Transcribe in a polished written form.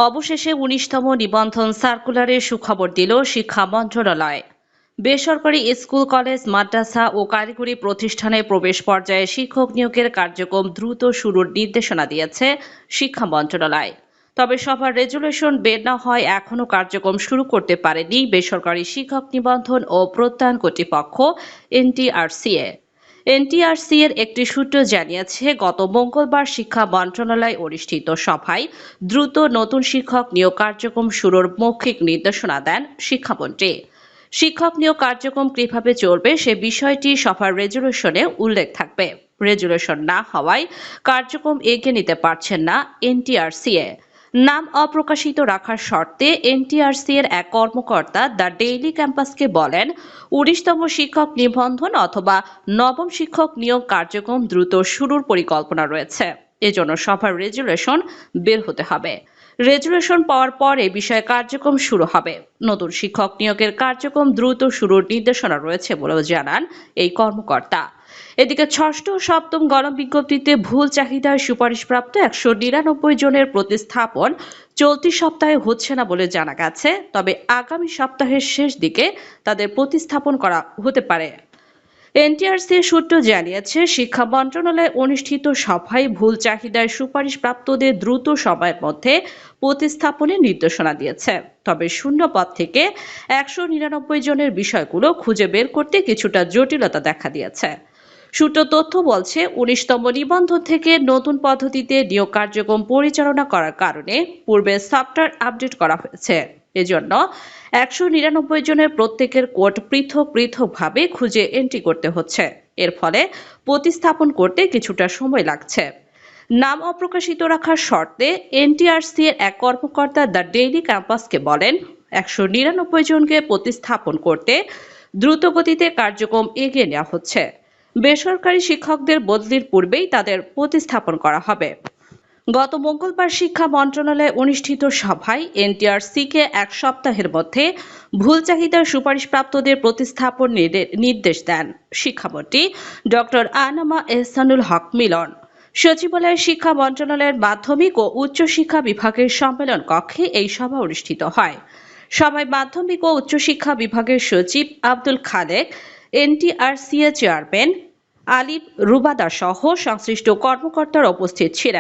অবশেষে ১৯তম নিবন্ধন সার্কুলারে সুখবর দিল শিক্ষা মন্ত্রণালয়। বেসরকারি স্কুল, কলেজ, মাদ্রাসা ও কারিগরি প্রতিষ্ঠানে প্রবেশ পর্যায়ে শিক্ষক নিয়োগের কার্যক্রম দ্রুত শুরুর নির্দেশনা দিয়েছে শিক্ষা মন্ত্রণালয়। তবে সবার রেজুলেশন বের না হয় এখনও কার্যক্রম শুরু করতে পারেনি বেসরকারি শিক্ষক নিবন্ধন ও প্রত্যয়ন কর্তৃপক্ষ এনটিআরসিএ। এনটিআরসি এর একটি সূত্র জানিয়েছে, গত মঙ্গলবার শিক্ষা মন্ত্রণালয় অনুষ্ঠিত সভায় দ্রুত নতুন শিক্ষক নিয়োগ কার্যক্রম শুরুর মৌখিক নির্দেশনা দেন শিক্ষামন্ত্রী। শিক্ষক নিয়োগ কার্যক্রম কিভাবে চলবে সে বিষয়টি সভার রেজুলেশনে উল্লেখ থাকবে। রেজুলেশন না হওয়ায় কার্যক্রম এগিয়ে নিতে পারছেন না এনটিআরসিএ। নাম অপ্রকাশিত রাখার শর্তে এনটিআরসি এর এক কর্মকর্তা দ্য ডেইলি ক্যাম্পাসকে বলেন, ১৯তম শিক্ষক নিবন্ধন অথবা নবম শিক্ষক নিয়োগ কার্যক্রম দ্রুত শুরুর পরিকল্পনা রয়েছে। এজন্য সভার রেজুলেশন বের হতে হবে। রেজুলেশন পাওয়ার পর এ বিষয়ে কার্যক্রম শুরু হবে। নতুন শিক্ষক নিয়োগের কার্যক্রম দ্রুত শুরুর নির্দেশনা রয়েছে বলেও জানান এই কর্মকর্তা। এদিকে ষষ্ঠ ও সপ্তম গণবিজ্ঞপ্তিতে ভুল চাহিদায় সুপারিশপ্রাপ্ত ১৯৯ জনের প্রতিস্থাপন চলতি সপ্তাহে হচ্ছে না বলে জানা গেছে। তবে আগামী সপ্তাহের শেষ দিকে তাদের প্রতিস্থাপন করা হতে পারে। এনটিআরসি সূত্র জানিয়েছে, শিক্ষা মন্ত্রণালয়ে অনুষ্ঠিত সভায় ভুল চাহিদায় সুপারিশপ্রাপ্তদের দ্রুত সময়ের মধ্যে প্রতিস্থাপনের নির্দেশনা দিয়েছে। তবে শূন্য পদ থেকে ১৯৯ জনের বিষয়গুলো খুঁজে বের করতে কিছুটা জটিলতা দেখা দিয়েছে। সূত্র তথ্য বলছে, ১৯তম নিবন্ধন থেকে নতুন পদ্ধতিতে নিয়োগ কার্যক্রম পরিচালনা করার কারণে পূর্বে সফটওয়্যার আপডেট করা হয়েছে। এজন্য ১৯৯ জনের প্রত্যেকের কোড পৃথক পৃথকভাবে খুঁজে এন্ট্রি করতে হচ্ছে। এর ফলে প্রতিস্থাপন করতে কিছুটা সময় লাগছে। নাম অপ্রকাশিত রাখার শর্তে এনটিআরসি এর এক কর্মকর্তা দ্য ডেইলি ক্যাম্পাসকে বলেন, ১৯৯ জনকে প্রতিস্থাপন করতে দ্রুতগতিতে কার্যক্রম এগিয়ে নেওয়া হচ্ছে। বেসরকারি শিক্ষকদের বদলির পূর্বেই তাদের প্রতিস্থাপন করা হবে। গত মঙ্গলবার শিক্ষা মন্ত্রণালয়ে অনুষ্ঠিত সভায় এনটিআরসিকে এক সপ্তাহের মধ্যে ভুল চাহিদার সুপারিশপ্রাপ্তদের প্রতিস্থাপন নির্দেশ দেন শিক্ষামন্ত্রী ডক্টর আনামা এহসানুল হক মিলন। সচিবালয়ের শিক্ষা মন্ত্রণালয়ের মাধ্যমিক ও উচ্চশিক্ষা বিভাগের সম্মেলন কক্ষে এই সভা অনুষ্ঠিত হয়। সভায় মাধ্যমিক ও উচ্চশিক্ষা বিভাগের সচিব আব্দুল খালেক, এনটিআরসিএ চেয়ারম্যান আলিফ রুবাদা সহ সংশ্লিষ্ট কর্মকর্তারা উপস্থিত ছিলেন।